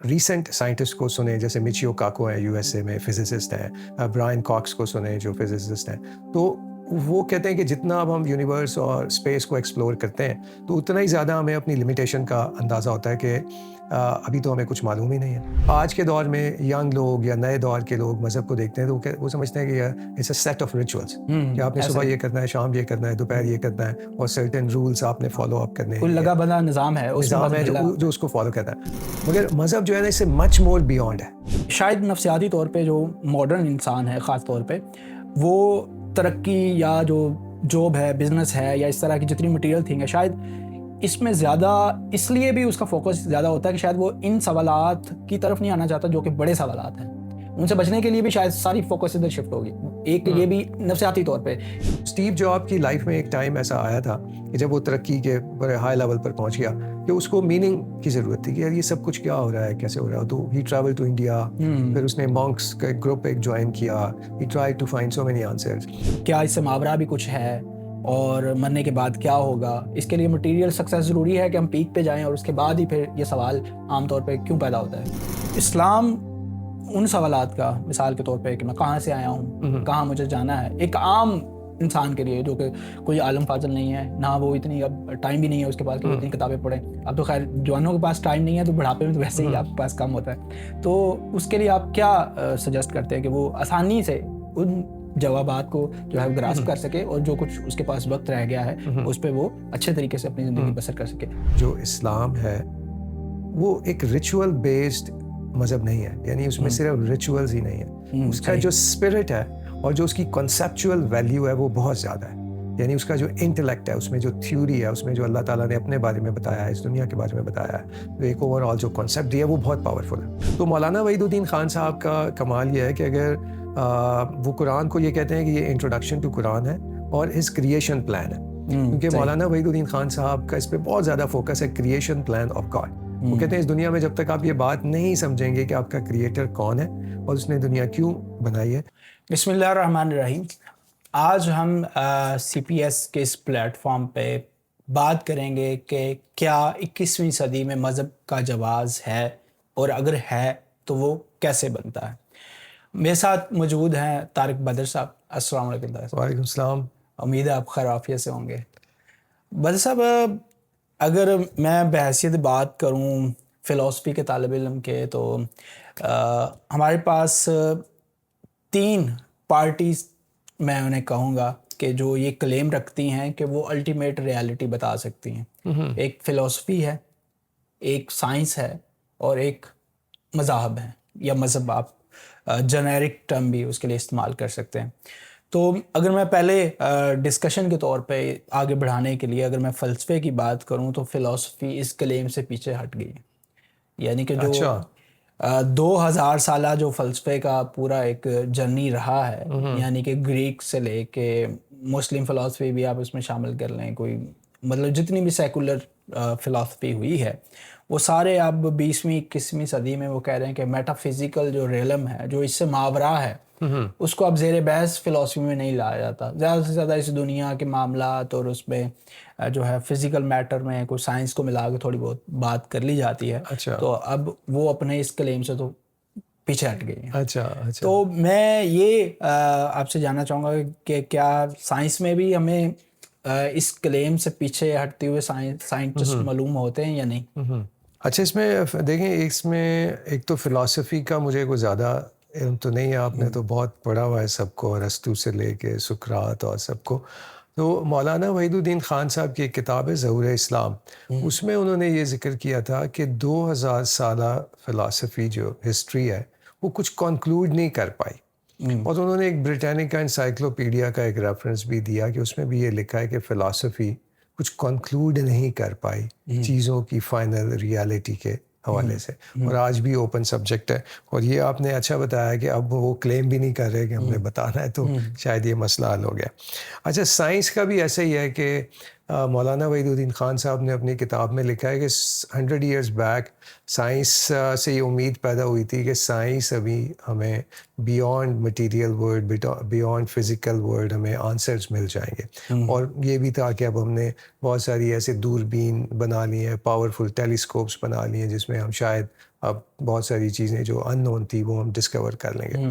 Recent scientist کو سنیں جیسے میچیو کاکو ہیں USA میں فزسسٹ ہیں, برائن کاکس کو سنیں جو فزسسٹ ہیں, تو وہ کہتے ہیں کہ جتنا اب ہم یونیورس اور اسپیس کو ایکسپلور کرتے ہیں تو اتنا ہی زیادہ ہمیں اپنی لمیٹیشن کا اندازہ ہوتا ہے کہ ابھی تو ہمیں کچھ معلوم ہی نہیں ہے. آج کے دور میں ینگ لوگ یا نئے دور کے لوگ مذہب کو دیکھتے ہیں تو وہ سمجھتے ہیں کہ it's a set of rituals, کہ آپ نے صبح یہ کرنا ہے, شام یہ کرنا ہے, دوپہر یہ کرنا ہے, اور سرٹن رولس آپ نے فالو اپ کرنے ہیں. کوئی لگا بندہ نظام ہے جو اس کو فالو کرتا ہے. مگر مذہب جو ہے نا اس سے مچ مور بیونڈ ہے. شاید نفسیاتی طور پہ جو ماڈرن انسان ہے خاص طور پہ وہ ترقی یا جو جاب ہے, بزنس ہے, یا اس طرح کی جتنی مٹیریل تھنگ ہے, شاید اس میں زیادہ اس لیے بھی اس کا فوکس زیادہ ہوتا ہے کہ شاید وہ ان سوالات کی طرف نہیں آنا چاہتا جو کہ بڑے سوالات ہیں. ان سے بچنے کے لیے بھی شاید ساری فوکس ادھر شفٹ ہوگی. ایک یہ بھی نفسیاتی طور پہ اسٹیو جاب کی لائف میں ایک ٹائم ایسا آیا تھا کہ جب وہ ترقی کے بڑے ہائی لیول پر پہنچ گیا کہ اس کو میننگ کی ضرورت تھی کہ یار یہ سب کچھ کیا ہو رہا ہے, کیسے ہو رہا ہے. تو ہی ٹریول ٹو انڈیا, پھر اس نے مونکس کا ایک گروپ ایک جوائن کیا. He try to find so many answers. کیا اس سے ماورا بھی کچھ ہے اور مرنے کے بعد کیا ہوگا. اس کے لیے مٹیریل سکسیس ضروری ہے کہ ہم پیک پہ جائیں, اور اس کے بعد ہی پھر یہ سوال عام طور پہ کیوں پیدا ہوتا ہے. اسلام ان سوالات کا مثال کے طور پہ کہ میں کہاں سے آیا ہوں, کہاں مجھے جانا ہے, ایک عام انسان کے لیے جو کہ کوئی عالم فاضل نہیں ہے, نہ وہ اتنی اب ٹائم بھی نہیں ہے اس کے پاس کہ اتنی کتابیں پڑھیں. اب تو خیر جوانوں کے پاس ٹائم نہیں ہے تو بڑھاپے میں تو ویسے ہی آپ کے پاس کم ہوتا ہے. تو اس کے لیے آپ کیا سجیسٹ کرتے ہیں کہ وہ آسانی سے ان جوابات کو جو ہے گراسپ کر سکے, اور جو کچھ اس کے پاس وقت رہ گیا ہے اس پہ وہ اچھے طریقے سے اپنی زندگی بسر کر سکے. جو اسلام ہے وہ ایک ریچول بیسڈ مذہب نہیں ہے, یعنی اس میں صرف ریچولز ہی نہیں ہے, اس کا جو اسپرٹ ہے اور جو اس کی کنسیپچول ویلیو ہے وہ بہت زیادہ ہے. یعنی اس کا جو انٹلیکٹ ہے, اس میں جو تھیوری ہے, اس میں جو اللہ تعالیٰ نے اپنے بارے میں بتایا ہے, اس دنیا کے بارے میں بتایا ہے, جو ایک اوور آل جو کنسیپٹ دیا ہے وہ بہت پاورفل ہے. تو مولانا وحید الدین خان صاحب کا کمال یہ ہے کہ اگر وہ قرآن کو یہ کہتے ہیں کہ یہ انٹروڈکشن ٹو قرآن ہے اور ہز کریشن پلان ہے, کیونکہ مولانا وحید الدین خان صاحب کا اس پہ بہت زیادہ فوکس ہے, کریشن پلان آف گاڈ. وہ کہتے ہیں اس دنیا میں جب تک آپ یہ بات نہیں سمجھیں گے کہ آپ کا کریٹر کون ہے اور اس نے دنیا کیوں بنائی ہے. بسم اللہ الرحمن الرحیم. آج ہم CPS کے اس پلیٹ فارم پہ بات کریں گے کہ کیا 21ویں صدی میں مذہب کا جواز ہے, اور اگر ہے تو وہ کیسے بنتا ہے. میرے ساتھ موجود ہیں طارق بدر صاحب. السلام علیکم. وعلیکم السلام. امید ہے آپ خیر عافیت سے ہوں گے. بدر صاحب, اگر میں بحیثیت بات کروں فلسفی کے طالب علم کے, تو ہمارے پاس 3 پارٹیز میں انہیں کہوں گا کہ جو یہ کلیم رکھتی ہیں کہ وہ الٹیمیٹ ریالٹی بتا سکتی ہیں. ایک فلسفی ہے, ایک سائنس ہے, اور ایک مذاہب ہے, یا مذہب آپ جنیرک ٹرم بھی اس کے لیے استعمال کر سکتے ہیں. تو اگر میں پہلے ڈسکشن کے طور پہ آگے بڑھانے کے لیے اگر میں فلسفے کی بات کروں تو فلسفی اس کلیم سے پیچھے ہٹ گئی ہے. یعنی کہ جو 2000 سالہ جو فلسفے کا پورا ایک جرنی رہا ہے, یعنی کہ گریک سے لے کے مسلم فلسفی بھی آپ اس میں شامل کر لیں, کوئی مطلب جتنی بھی سیکولر فلسفی ہوئی ہے وہ سارے اب 20ویں 21ویں صدی میں وہ کہہ رہے ہیں کہ میٹا فزیکل جو ریلم ہے, جو اس سے ماورا ہے, اس کو اب زیر بحث فلسفی میں نہیں لایا جاتا. زیادہ سے زیادہ اس دنیا کے معاملات اور اس میں جو ہے فزیکل میٹر میں کوئی سائنس کو ملا کے تھوڑی بہت بات کر لی جاتی ہے. تو اب وہ اپنے اس کلیم سے تو پیچھے ہٹ گئی ہیں. تو میں یہ آپ سے جاننا چاہوں گا کہ کیا سائنس میں بھی ہمیں اس کلیم سے پیچھے ہٹتے ہوئے سائنٹسٹ معلوم ہوتے ہیں یا نہیں؟ اچھا, اس میں دیکھیں, اس میں ایک تو فلسفی کا مجھے کوئی زیادہ علم تو نہیں ہے, آپ نے تو بہت پڑھا ہوا ہے سب کو, ارسطو سے لے کے سقراط اور سب کو. تو مولانا وحید الدین خان صاحب کی ایک کتاب ہے ظہور اسلام, اس میں انہوں نے یہ ذکر کیا تھا کہ 2000 سالہ فلسفی جو ہسٹری ہے وہ کچھ کنکلوڈ نہیں کر پائی. اور انہوں نے ایک بریٹینیکا انسائکلوپیڈیا کا ایک ریفرنس بھی دیا کہ اس میں بھی یہ لکھا ہے کہ فلسفی کچھ کنکلوڈ نہیں کر پائی چیزوں کی فائنل ریالٹی کے حوالے سے, اور آج بھی اوپن سبجیکٹ ہے. اور یہ آپ نے اچھا بتایا کہ اب وہ کلیم بھی نہیں کر رہے کہ ہم نے بتانا ہے, تو شاید یہ مسئلہ حل ہو گیا. اچھا, سائنس کا بھی ایسا ہی ہے کہ مولانا وحید الدین خان صاحب نے اپنی کتاب میں لکھا ہے کہ 100 ایئرز بیک سائنس سے یہ امید پیدا ہوئی تھی کہ سائنس ابھی ہمیں beyond material world beyond physical world ہمیں آنسرز مل جائیں گے. اور یہ بھی تھا کہ اب ہم نے بہت ساری ایسے دوربین بنا لی ہیں, پاورفل ٹیلیسکوپس بنا لی ہیں, جس میں ہم شاید اب بہت ساری چیزیں جو ان نون تھی وہ ہم ڈسکور کر لیں گے.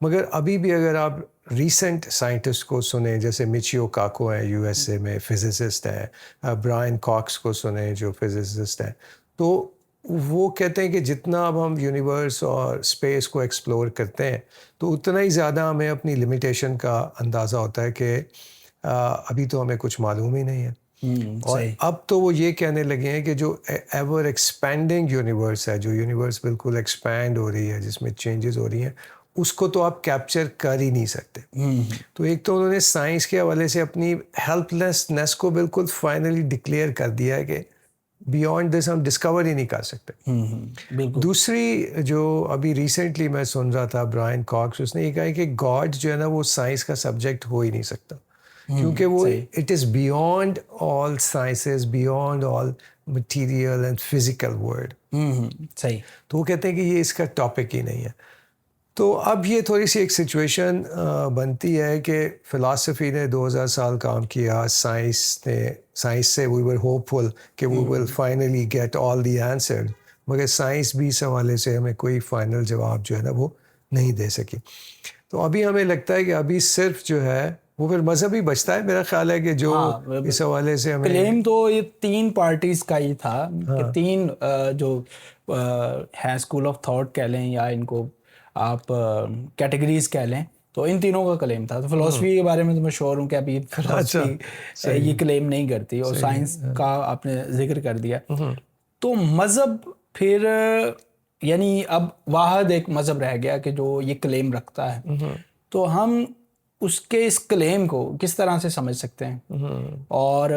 مگر ابھی بھی اگر آپ ریسنٹ سائنٹسٹ کو سنیں, جیسے میچیو کاکو ہیں یو ایس اے میں فزسسٹ ہیں, برائن کاکس کو سنیں جو فزسسٹ ہیں, تو وہ کہتے ہیں کہ جتنا اب ہم یونیورس اور اسپیس کو ایکسپلور کرتے ہیں تو اتنا ہی زیادہ ہمیں اپنی لمیٹیشن کا اندازہ ہوتا ہے کہ ابھی تو ہمیں کچھ معلوم ہی نہیں ہے. اور اب تو وہ یہ کہنے لگے ہیں کہ جو ایور ایکسپینڈنگ یونیورس ہے, جو یونیورس بالکل ایکسپینڈ ہو رہی ہے, جس میں چینجز ہو رہی ہیں, اس کو تو آپ کیپچر کر ہی نہیں سکتے. تو ایک تو انہوں نے سائنس کے حوالے سے اپنی ہیلپ لیسنس کو بالکل فائنلی ڈکلیئر کر دیا ہے کہ بیونڈ دس ہم ڈسکور ہی نہیں کر سکتے. دوسری جو ابھی ریسنٹلی میں سن رہا تھا برائن کاکس, اس نے یہ کہا کہ گاڈ جو ہے نا وہ سائنس کا سبجیکٹ ہو ہی نہیں سکتا, کیونکہ وہ it is beyond all sciences, beyond all material and physical world. صحیح. تو وہ کہتے ہیں کہ یہ اس کا ٹاپک ہی نہیں ہے. تو اب یہ تھوڑی سی ایک سچویشن بنتی ہے کہ فلاسفی نے 2000 سال کام کیا, سائنس سے وی ور ہوپ فل کہ we will finally get all the answer, مگر سائنس بھی اس حوالے سے ہمیں کوئی فائنل جواب جو ہے نا وہ نہیں دے سکی. تو ابھی ہمیں لگتا ہے کہ ابھی صرف جو ہے وہ پھر مذہب ہی بچتا ہے. میرا خیال ہے کہ جو اس حوالے سے ہمیں کلیم تو یہ 3 پارٹیز کا ہی تھا کہ 3 جو ہیں اسکول آف تھاٹ کہہ لیں یا ان کو آپ کیٹیگریز کہہ لیں, تو ان تینوں کا کلیم تھا. تو فلسفی کے بارے میں تو میں شور ہوں کہ ابھی فلسفی یہ کلیم نہیں کرتی, اور سائنس کا آپ نے ذکر کر دیا. تو مذہب پھر یعنی اب واحد ایک مذہب رہ گیا کہ جو یہ کلیم رکھتا ہے, تو ہم اس کے اس کلیم کو کس طرح سے سمجھ سکتے ہیں, اور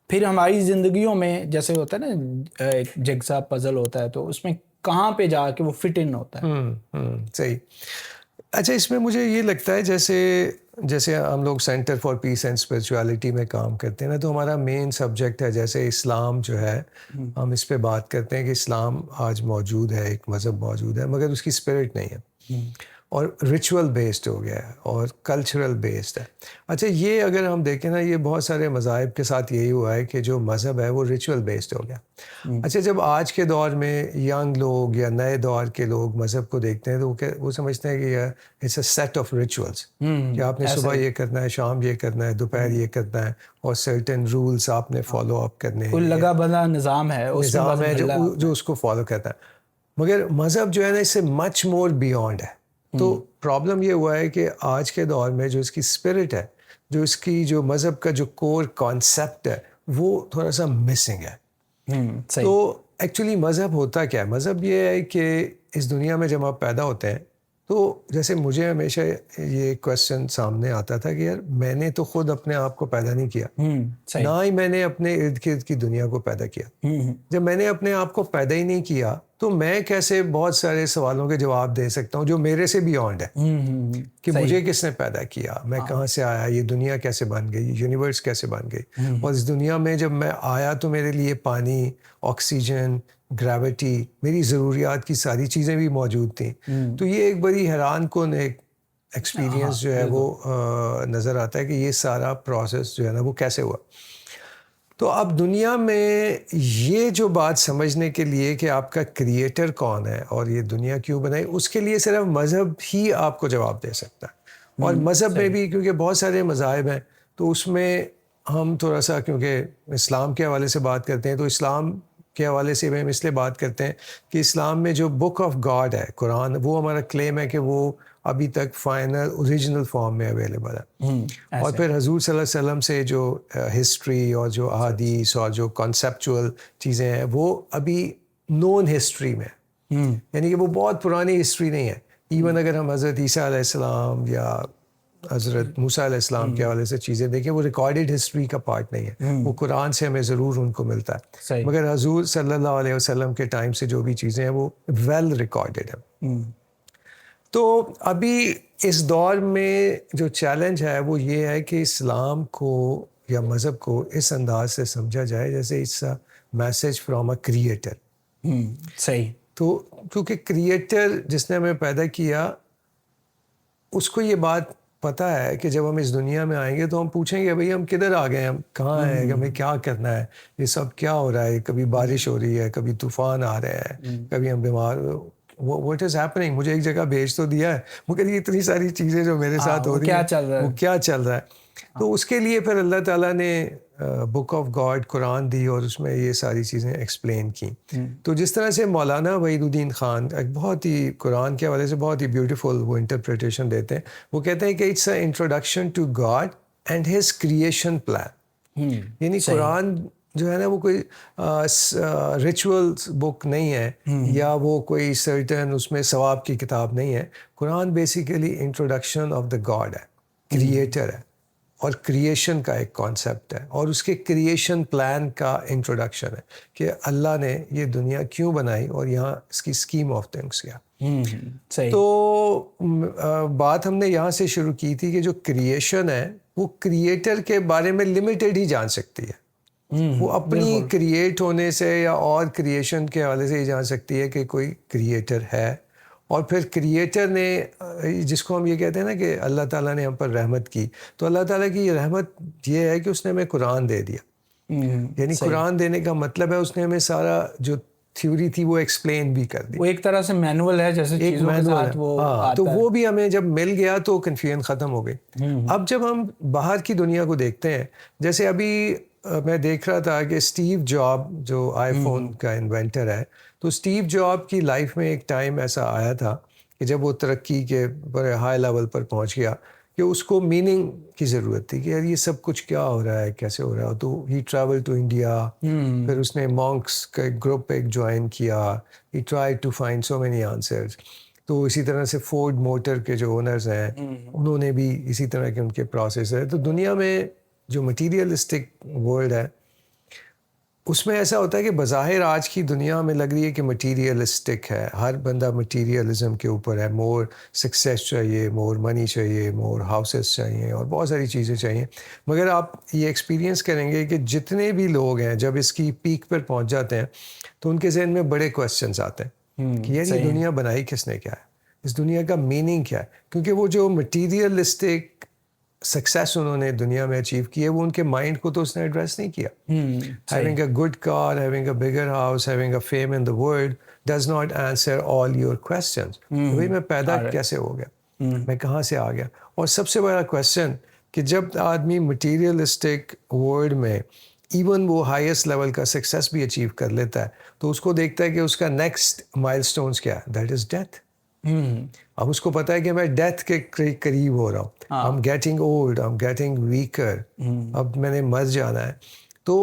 پھر ہماری زندگیوں میں جیسے ہوتا ہے نا ایک جگسا پزل ہوتا ہے, تو اس میں کہاں پہ جا کے وہ فٹ ان ہوتا ہے. صحیح. اچھا, اس میں مجھے یہ لگتا ہے جیسے ہم لوگ centre for piece and spirituality میں کام کرتے ہیں نا, تو ہمارا مین سبجیکٹ ہے جیسے اسلام جو ہے, ہم اس پہ بات کرتے ہیں کہ اسلام آج موجود ہے, ایک مذہب موجود ہے, مگر اس کی اسپرٹ نہیں ہے, اور ریچول بیسڈ ہو گیا ہے اور کلچرل بیسڈ ہے. اچھا, یہ اگر ہم دیکھیں نا, یہ بہت سارے مذاہب کے ساتھ یہی ہوا ہے کہ جو مذہب ہے وہ ریچول بیسڈ ہو گیا. اچھا, جب آج کے دور میں ینگ لوگ یا نئے دور کے لوگ مذہب کو دیکھتے ہیں تو وہ سمجھتے ہیں کہ it's a set of rituals, کہ آپ نے صبح یہ کرنا ہے, شام یہ کرنا ہے, دوپہر یہ کرنا ہے, اور سرٹن رولس آپ نے فالو اپ کرنے ہیں. کوئی لگا بندہ نظام ہے جو اس کو فالو کرتا ہے. مگر مذہب جو ہے نا اس سے مچ مور بیونڈ ہے. تو پرابلم یہ ہوا ہے کہ آج کے دور میں جو اس کی اسپرٹ ہے, جو اس کی جو مذہب کا جو کور کانسیپٹ ہے, وہ تھوڑا سا مسنگ ہے. تو ایکچولی مذہب ہوتا کیا ہے؟ مذہب یہ ہے کہ اس دنیا میں جب آپ پیدا ہوتے ہیں تو جیسے مجھے ہمیشہ یہ کویسچن سامنے آتا تھا کہ یار میں نے تو خود اپنے آپ کو پیدا نہیں کیا, نہ ہی میں نے اپنے ارد گرد کی دنیا کو پیدا کیا. جب میں نے اپنے آپ کو پیدا ہی نہیں کیا تو میں کیسے بہت سارے سوالوں کے جواب دے سکتا ہوں جو میرے سے بیونڈ ہے, کہ مجھے کس نے پیدا کیا, میں کہاں سے آیا, یہ دنیا کیسے بن گئی, یونیورس کیسے بن گئی, اور اس دنیا میں جب میں آیا تو میرے لیے پانی, آکسیجن, گریوٹی, میری ضروریات کی ساری چیزیں بھی موجود تھیں. تو یہ ایک بڑی حیران کن ایک ایکسپیرینس جو ہے وہ نظر آتا ہے کہ یہ سارا پروسیس جو ہے نا وہ کیسے ہوا. تو اب دنیا میں یہ جو بات سمجھنے کے لیے کہ آپ کا کریٹر کون ہے اور یہ دنیا کیوں بنائی, اس کے لیے صرف مذہب ہی آپ کو جواب دے سکتا ہے. اور مذہب میں بھی کیونکہ بہت سارے مذاہب ہیں, تو اس میں ہم تھوڑا سا کیونکہ اسلام کے حوالے سے بات کرتے ہیں, تو اسلام کے حوالے سے ہم اس لیے بات کرتے ہیں کہ اسلام میں جو بک آف گاڈ ہے قرآن, وہ ہمارا کلیم ہے کہ وہ ابھی تک فائنل اوریجنل فارم میں اویلیبل ہے. اور پھر حضور صلی اللہ علیہ وسلم سے جو ہسٹری اور جو احادیث اور جو کانسیپچول چیزیں ہیں وہ ابھی نون ہسٹری میں, یعنی کہ وہ بہت پرانی ہسٹری نہیں ہے. ایون اگر ہم حضرت عیسیٰ علیہ السلام یا حضرت موسیٰ علیہ السلام کے حوالے سے چیزیں دیکھیں, وہ ریکارڈڈ ہسٹری کا پارٹ نہیں ہے, وہ قرآن سے ہمیں ضرور ان کو ملتا ہے. مگر حضور صلی اللہ علیہ وسلم کے ٹائم سے جو بھی چیزیں ہیں وہ ویل ریکارڈڈ ہیں. تو ابھی اس دور میں جو چیلنج ہے وہ یہ ہے کہ اسلام کو یا مذہب کو اس انداز سے سمجھا جائے جیسے it's a message from a creator. صحیح. تو کیونکہ کریٹر جس نے ہمیں پیدا کیا اس کو یہ بات پتہ ہے کہ جب ہم اس دنیا میں آئیں گے تو ہم پوچھیں گے بھئی ہم کدھر آ گئے ہیں, ہم کہاں ہیں, ہمیں کیا کرنا ہے, یہ سب کیا ہو رہا ہے, کبھی بارش ہو رہی ہے, کبھی طوفان آ رہے ہیں, کبھی ہم بیمار, واٹ از ہیپننگ, مجھے ایک جگہ بھیج تو دیا ہے, وہ کہتی اتنی ساری چیزیں جو میرے ساتھ ہو رہی ہیں وہ کیا چل رہا ہے. تو اس کے لیے پھر اللہ تعالیٰ نے بک آف گاڈ قرآن دی اور اس میں یہ ساری چیزیں ایکسپلین کی. تو جس طرح سے مولانا وحید الدین خان ایک بہت ہی قرآن کے حوالے سے بہت ہی بیوٹیفل وہ انٹرپریٹیشن دیتے ہیں. وہ کہتے ہیں کہ it's a introduction to God and his creation plan. یعنی قرآن جو ہے نا وہ کوئی ریچول بک نہیں ہے یا وہ کوئی سرٹن اس میں ثواب کی کتاب نہیں ہے. قرآن basically introduction of the God ہے, کریٹر ہے, اور کریشن کا ایک کانسیپٹ ہے, اور اس کے کریشن پلان کا انٹروڈکشن ہے کہ اللہ نے یہ دنیا کیوں بنائی اور یہاں اس کی اسکیم آف تھنگس کیا. تو بات ہم نے یہاں سے شروع کی تھی کہ جو کریشن ہے وہ کریٹر کے بارے میں لمیٹڈ ہی جان سکتی ہے. وہ اپنی کریٹ ہونے سے یا اور کریشن کے حوالے سے ہی جان سکتی ہے کہ کوئی کریٹر ہے. اور پھر کریٹر نے, جس کو ہم یہ کہتے ہیں نا کہ اللہ تعالیٰ نے ہم پر رحمت کی, تو اللہ تعالیٰ کی یہ رحمت یہ ہے کہ اس نے ہمیں قرآن دے دیا. یعنی قرآن دینے کا مطلب ہے اس نے ہمیں سارا جو تھیوری تھی وہ ایکسپلین بھی کر دی. وہ ایک طرح سے مینول ہے, جیسے ایک مینول ہے. تو وہ بھی ہمیں جب مل گیا تو کنفیوژن ختم ہو گئی. اب جب ہم باہر کی دنیا کو دیکھتے ہیں, جیسے ابھی میں دیکھ رہا تھا کہ اسٹیو جاب جو آئی فون کا انوینٹر ہے, تو اسٹیو جاب کی لائف میں ایک ٹائم ایسا آیا تھا کہ جب وہ ترقی کے بڑے ہائی لیول پر پہنچ گیا کہ اس کو میننگ کی ضرورت تھی کہ یار یہ سب کچھ کیا ہو رہا ہے, کیسے ہو رہا ہے. تو ہی ٹریول ٹو انڈیا, پھر اس نے مونکس کا ایک گروپ ایک جوائن کیا, he try to find so many answers. تو اسی طرح سے فورڈ موٹر کے جو اونرز ہیں انہوں نے بھی اسی طرح کے ان کے پروسیس ہے. تو دنیا میں جو مٹیریلسٹک ورلڈ ہے اس میں ایسا ہوتا ہے کہ بظاہر آج کی دنیا میں لگ رہی ہے کہ مٹیریلسٹک ہے, ہر بندہ مٹیریلزم کے اوپر ہے, مور سکسیس چاہیے, مور منی چاہیے, مور ہاؤسز چاہیے اور بہت ساری چیزیں چاہیے. مگر آپ یہ ایکسپیرینس کریں گے کہ جتنے بھی لوگ ہیں جب اس کی پیک پر پہنچ جاتے ہیں تو ان کے ذہن میں بڑے کویسچنز آتے ہیں کہ یار یہ دنیا بنائی کس نے, کیا ہے اس دنیا کا میننگ کیا ہے. کیونکہ وہ جو مٹیریلسٹک سکسیس انہوں نے دنیا میں اچیو کی ہے وہ ان کے مائنڈ کو تو اس نے ایڈریس نہیں کیا. Having a good car, having a bigger house, having a fame in the world does not answer all your questions. بھائی میں پیدا کیسے ہو گیا, میں کہاں سے آ گیا. اور سب سے بڑا کویسچن کہ جب آدمی مٹیریلسٹک ورلڈ میں ایون وہ ہائیسٹ لیول کا سکسیس بھی اچیو کر لیتا ہے تو اس کو دیکھتا ہے کہ اس کا نیکسٹ مائل اسٹونس کیا ہے, دیٹ از ڈیتھ. اب اس کو پتا ہے کہ میں ڈیتھ کے قریب ہو رہا ہوں, I'm getting old, I'm getting weaker, اب میں نے مر جانا ہے. تو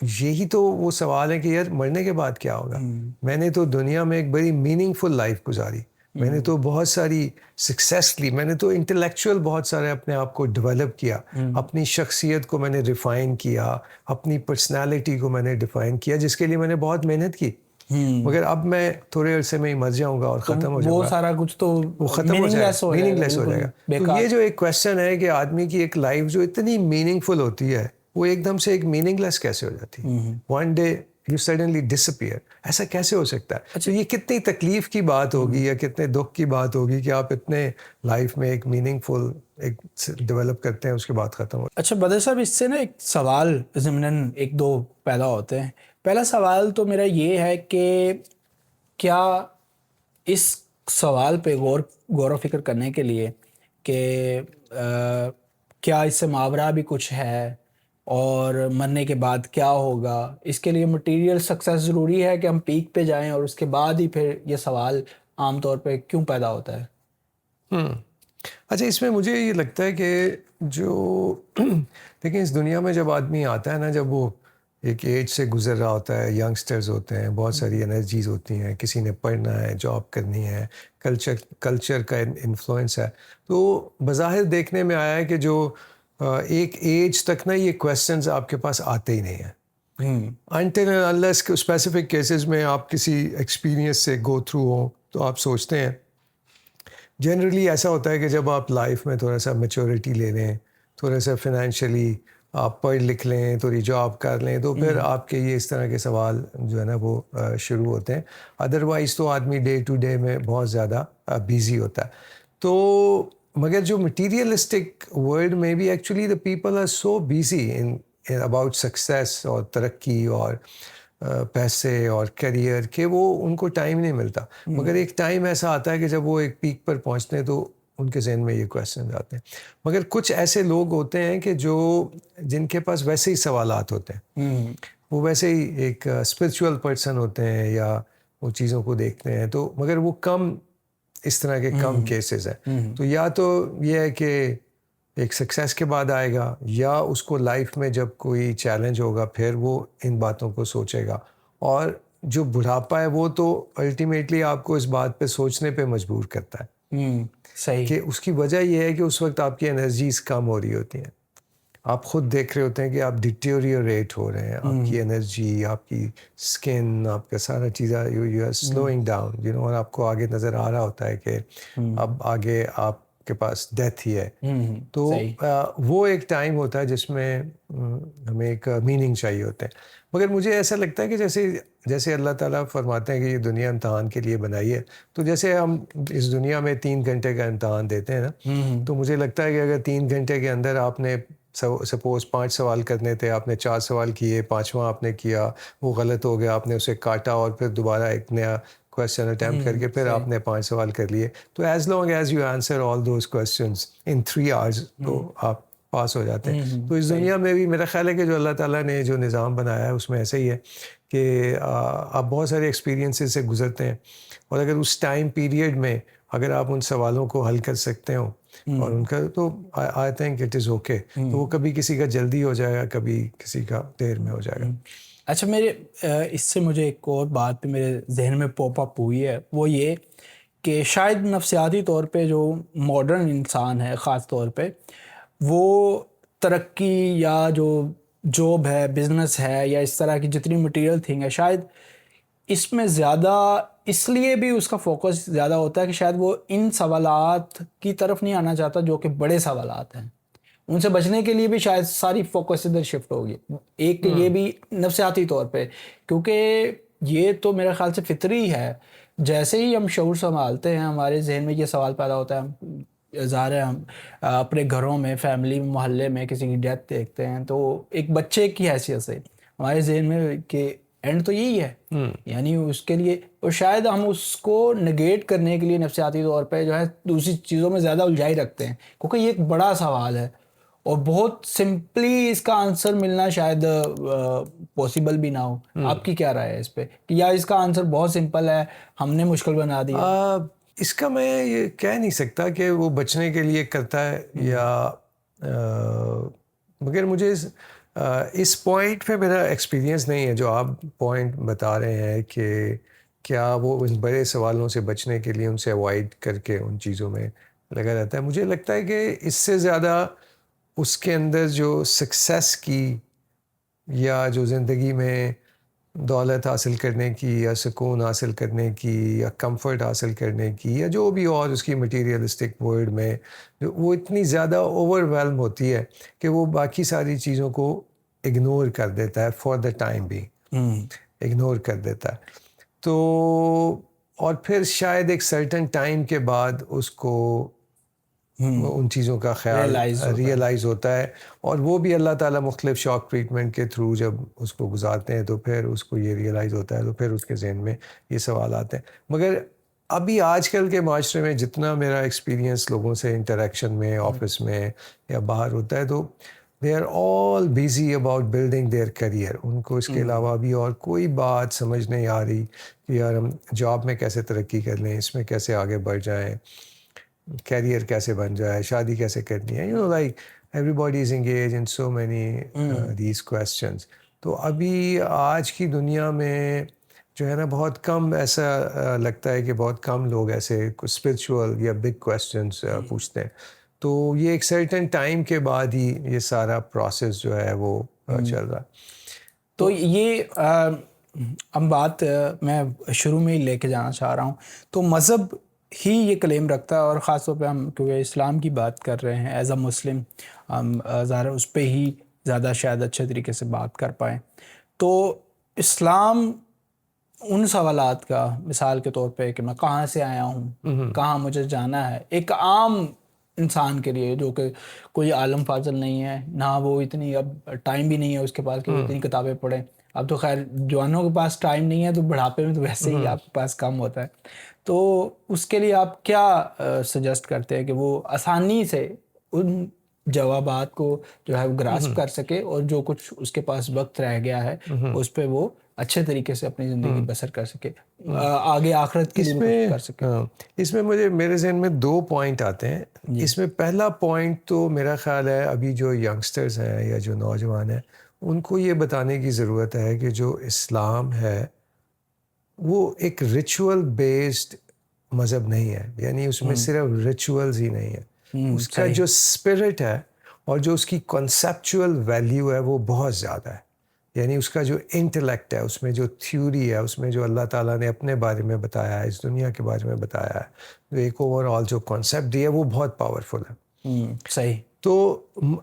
یہی تو وہ سوال ہے کہ یار مرنے کے بعد کیا ہوگا. میں نے تو دنیا میں ایک بڑی میننگ فل لائف گزاری, میں نے تو بہت ساری سکسیس لی, میں نے تو انٹلیکچوئل بہت سارے اپنے آپ کو ڈیولپ کیا, اپنی شخصیت کو میں نے ریفائن کیا, اپنی پرسنالٹی کو میں نے ڈیفائن کیا, جس کے لیے میں نے بہت محنت کی. مگر اب میں تھوڑے عرصے میں ہی مر جاؤں گا اور ختم ہو جاؤں گا, وہ سارا کچھ تو وہ ختم ہو جائے گا, میننگ لیس ہو جائے گا. تو یہ جو ایک کویسچن ہے کہ آدمی کی ایک لائف جو اتنی میننگ فل ہوتی ہے وہ ایک دم سے ایک میننگ لیس کیسے ہو جاتی ہے. One day you suddenly disappear, ایسا کیسے ہو سکتا ہے. اچھا یہ کتنی تکلیف کی بات ہوگی یا کتنے دکھ کی بات ہوگی کہ آپ اتنے لائف میں ایک میننگ فل ایک ڈیولپ کرتے ہیں اس کے بعد ختم ہو. اچھا بدر صاحب, اس سے نا ایک سوال ضمناً ایک دو پیدا ہوتے ہیں. پہلا سوال تو میرا یہ ہے کہ کیا اس سوال پہ غور و فکر کرنے کے لیے کہ کیا اس سے ماورا بھی کچھ ہے اور مرنے کے بعد کیا ہوگا, اس کے لیے مٹیریل سکسیس ضروری ہے کہ ہم پیک پہ جائیں اور اس کے بعد ہی پھر یہ سوال عام طور پہ کیوں پیدا ہوتا ہے؟ اچھا اس میں مجھے یہ لگتا ہے کہ جو دیکھیں اس دنیا میں جب آدمی آتا ہے نا, جب وہ ایک ایج سے گزر رہا ہوتا ہے, ینگسٹرز ہوتے ہیں, بہت ساری انرجیز ہوتی ہیں, کسی نے پڑھنا ہے, جاب کرنی ہے, کلچر کا انفلوئنس ہے, تو بظاہر دیکھنے میں آیا ہے کہ جو ایک ایج تک نا یہ کویسچنز آپ کے پاس آتے ہی نہیں ہیں until and unless specific cases میں آپ کسی ایکسپیرینس سے گو تھرو ہوں تو آپ سوچتے ہیں. جنرلی ایسا ہوتا ہے کہ جب آپ لائف میں تھوڑا سا میچورٹی لے لیں, تھوڑا سا فائنینشلی آپ پڑھ لکھ لیں, تھوڑی جاب کر لیں, تو پھر آپ کے یہ اس طرح کے سوال جو ہے نا وہ شروع ہوتے ہیں. ادروائز تو آدمی ڈے ٹو ڈے میں بہت زیادہ بیزی ہوتا ہے. تو مگر جو مٹیریلسٹک ورلڈ میں بھی actually the people are so busy in about success اور ترقی اور پیسے اور کیریئر کہ وہ ان کو ٹائم نہیں ملتا. مگر ایک ٹائم ایسا آتا ہے کہ جب وہ ایک پیک پر پہنچتے ہیں تو ان کے ذہن میں یہ کویسچن آتے ہیں. مگر کچھ ایسے لوگ ہوتے ہیں کہ جن کے پاس ویسے ہی سوالات ہوتے ہیں, وہ ویسے ہی ایک اسپرچول پرسن ہوتے ہیں یا وہ چیزوں کو دیکھتے ہیں, تو مگر وہ کم اس طرح کے کم کیسز ہیں. تو یا تو یہ ہے کہ ایک سکسیس کے بعد آئے گا, یا اس کو لائف میں جب کوئی چیلنج ہوگا پھر وہ ان باتوں کو سوچے گا. اور جو بڑھاپا ہے وہ تو الٹیمیٹلی آپ کو اس بات پہ سوچنے پہ مجبور کرتا ہے. صحیح. کہ اس کی وجہ یہ ہے کہ اس وقت آپ کی انرجیز کم ہو رہی ہوتی ہیں. آپ خود دیکھ رہے ہوتے ہیں کہ آپ ڈیٹیریوریٹ ہو رہے ہیں, آپ کی انرجی, آپ کی اسکن, آپ کا سارا چیزیں یو آر سلوئنگ ڈاؤن, اور آپ کو آگے نظر آ رہا ہوتا ہے کہ اب آگے آپ کے پاس ڈیتھ ہی ہے. تو وہ ایک ٹائم ہوتا ہے جس میں ہمیں ایک میننگ چاہیے ہوتے ہیں. مگر مجھے ایسا لگتا ہے کہ جیسے اللہ تعالیٰ فرماتے ہیں کہ یہ دنیا امتحان کے لیے بنائی ہے, تو جیسے ہم اس دنیا میں 3 گھنٹے کا امتحان دیتے ہیں نا, تو مجھے لگتا ہے کہ اگر 3 گھنٹے کے اندر آپ نے سپوز 5 سوال کرنے تھے, آپ نے 4 سوال کیے, 5واں آپ نے کیا, وہ غلط ہو گیا, آپ نے اسے کاٹا اور پھر دوبارہ ایک نیا کویسچن اٹیمپٹ کر کے پھر آپ نے 5 سوال کر لیے, تو as long as you answer all those questions in 3 hours تو آپ پاس ہو جاتے ہیں. تو اس دنیا میں بھی میرا خیال ہے کہ جو اللہ تعالیٰ نے جو نظام بنایا ہے اس میں ایسا ہی ہے کہ آپ بہت سارے ایکسپیرینسز سے گزرتے ہیں, اور اگر اس ٹائم پیریڈ میں اگر آپ ان سوالوں کو حل کر سکتے ہوں اور ان کا, تو I think it is okay. تو وہ کبھی کسی کا جلدی ہو جائے گا, کبھی کسی کا دیر میں ہو جائے گا. اچھا, اس سے مجھے ایک اور بات پہ میرے ذہن میں پاپ اپ ہوئی ہے, وہ یہ کہ شاید نفسیاتی طور پہ جو ماڈرن انسان ہے خاص طور پہ, وہ ترقی یا جو جاب ہے, بزنس ہے, یا اس طرح کی جتنی مٹیریل تھنگ ہے, شاید اس میں زیادہ اس لیے بھی اس کا فوکس زیادہ ہوتا ہے کہ شاید وہ ان سوالات کی طرف نہیں آنا چاہتا جو کہ بڑے سوالات ہیں. ان سے بچنے کے لیے بھی شاید ساری فوکس ادھر شفٹ ہوگی. ایک یہ بھی نفسیاتی طور پہ, کیونکہ یہ تو میرے خیال سے فطری ہے. جیسے ہی ہم شعور سنبھالتے ہیں ہمارے ذہن میں یہ سوال پیدا ہوتا ہے. ظاہر ہے ہم اپنے گھروں میں, فیملی میں, محلے میں کسی کی ڈیتھ دیکھتے ہیں تو ایک بچے کی حیثیت سے ہمارے ذہن میں کہ اینڈ تو یہی ہے, یعنی اس کے لیے, اور شاید ہم اس کو نگیٹ کرنے کے لیے نفسیاتی طور پہ جو ہے دوسری چیزوں میں زیادہ الجھائی رکھتے ہیں, کیونکہ یہ ایک بڑا سوال ہے اور بہت سمپلی اس کا آنسر ملنا شاید پاسبل بھی نہ ہو. آپ کی کیا رائے ہے اس پہ, کہ یا اس کا آنسر بہت سمپل ہے, ہم نے مشکل بنا دیا؟ اس کا میں یہ کہہ نہیں سکتا کہ وہ بچنے کے لیے کرتا ہے یا مگر مجھے اس پوائنٹ پہ میرا ایکسپیرینس نہیں ہے جو آپ پوائنٹ بتا رہے ہیں کہ کیا وہ ان بڑے سوالوں سے بچنے کے لیے ان سے اوائڈ کر کے ان چیزوں میں لگا رہتا ہے. مجھے لگتا ہے کہ اس سے زیادہ اس کے اندر جو سکسیس کی یا جو زندگی میں دولت حاصل کرنے کی یا سکون حاصل کرنے کی یا کمفرٹ حاصل کرنے کی یا جو بھی اور اس کی مٹیریلسٹک ورلڈ میں وہ اتنی زیادہ اوور ویلم ہوتی ہے کہ وہ باقی ساری چیزوں کو اگنور کر دیتا ہے, فار دا ٹائم بھی اگنور کر دیتا ہے. تو اور پھر شاید ایک سرٹن ٹائم کے بعد اس کو ان چیزوں کا خیال ریئلائز ہوتا ہے, اور وہ بھی اللہ تعالیٰ مختلف شاک ٹریٹمنٹ کے تھرو جب اس کو گزارتے ہیں تو پھر اس کو یہ ریئلائز ہوتا ہے, تو پھر اس کے ذہن میں یہ سوال آتے ہیں. مگر ابھی آج کل کے معاشرے میں جتنا میرا ایکسپیرینس لوگوں سے انٹریکشن میں, آفس میں یا باہر ہوتا ہے, تو they are all busy about building their career. ان کو اس کے علاوہ بھی اور کوئی بات سمجھ نہیں آ رہی کہ یار ہم جاب میں کیسے ترقی کر لیں, اس میں کیسے آگے بڑھ جائیں, کیریئر کیسے بن جائے, شادی کیسے کرنی ہے, like every body is engage in so many these questions. تو ابھی آج کی دنیا میں جو ہے نا بہت کم ایسا لگتا ہے کہ بہت کم لوگ ایسے اسپرچول یا بگ کویسچنس پوچھتے ہیں. تو یہ ایک سرٹن ٹائم کے بعد ہی یہ سارا پروسیس جو ہے وہ چل رہا ہے. تو یہ ہم بات میں شروع میں ہی لے کے جانا چاہ رہا ہوں. تو مذہب ہی یہ کلیم رکھتا ہے, اور خاص طور پہ ہم کیونکہ اسلام کی بات کر رہے ہیں, ایز اے مسلم ہم ظاہر اس پہ ہی زیادہ شاید اچھے طریقے سے بات کر پائیں. تو اسلام ان سوالات کا مثال کے طور پہ کہ میں کہاں سے آیا ہوں, کہاں مجھے جانا ہے, ایک عام انسان کے لیے جو کہ کوئی عالم فاضل نہیں ہے, نہ وہ اتنی اب ٹائم بھی نہیں ہے اس کے پاس کہ وہ اتنی کتابیں پڑھیں. اب تو خیر جوانوں کے پاس ٹائم نہیں ہے تو بڑھاپے میں تو ویسے ہی آپ کے پاس کم ہوتا ہے. تو اس کے لیے آپ کیا سجیسٹ کرتے ہیں کہ وہ آسانی سے ان جوابات کو جو ہے وہ گراسپ کر سکے اور جو کچھ اس کے پاس وقت رہ گیا ہے اس پہ وہ اچھے طریقے سے اپنی زندگی بسر کر سکے, آگے آخرت کے لیے بھی کر سکے؟ اس میں میرے ذہن میں 2 پوائنٹ آتے ہیں. اس میں پہلا پوائنٹ تو میرا خیال ہے ابھی جو ینگسٹرز ہیں یا جو نوجوان ہیں ان کو یہ بتانے کی ضرورت ہے کہ جو اسلام ہے وہ ایک ریچول بیسڈ مذہب نہیں ہے. یعنی اس میں صرف ریچولز ہی نہیں ہے, اس کا جو اسپرٹ ہے اور جو اس کی کنسیپچول ویلیو ہے وہ بہت زیادہ ہے. یعنی اس کا جو انٹلیکٹ ہے, اس میں جو تھیوری ہے, اس میں جو اللہ تعالیٰ نے اپنے بارے میں بتایا ہے, اس دنیا کے بارے میں بتایا ہے, جو ایک اوور آل جو کانسیپٹ دی ہے وہ بہت پاورفل ہے. صحیح. تو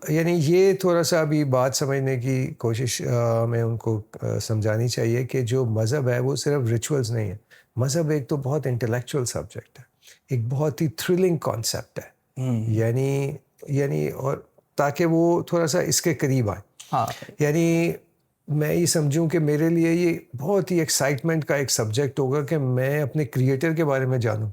یعنی یہ تھوڑا سا ابھی بات سمجھنے کی کوشش ہمیں ان کو سمجھانی چاہیے کہ جو مذہب ہے وہ صرف ریچولز نہیں ہے. مذہب ایک تو بہت انٹلیکچوئل سبجیکٹ ہے, ایک بہت ہی تھرلنگ کانسیپٹ ہے. یعنی اور تاکہ وہ تھوڑا سا اس کے قریب آئے. یعنی میں یہ سمجھوں کہ میرے لیے یہ بہت ہی ایکسائٹمنٹ کا ایک سبجیکٹ ہوگا کہ میں اپنے کریٹر کے بارے میں جانوں.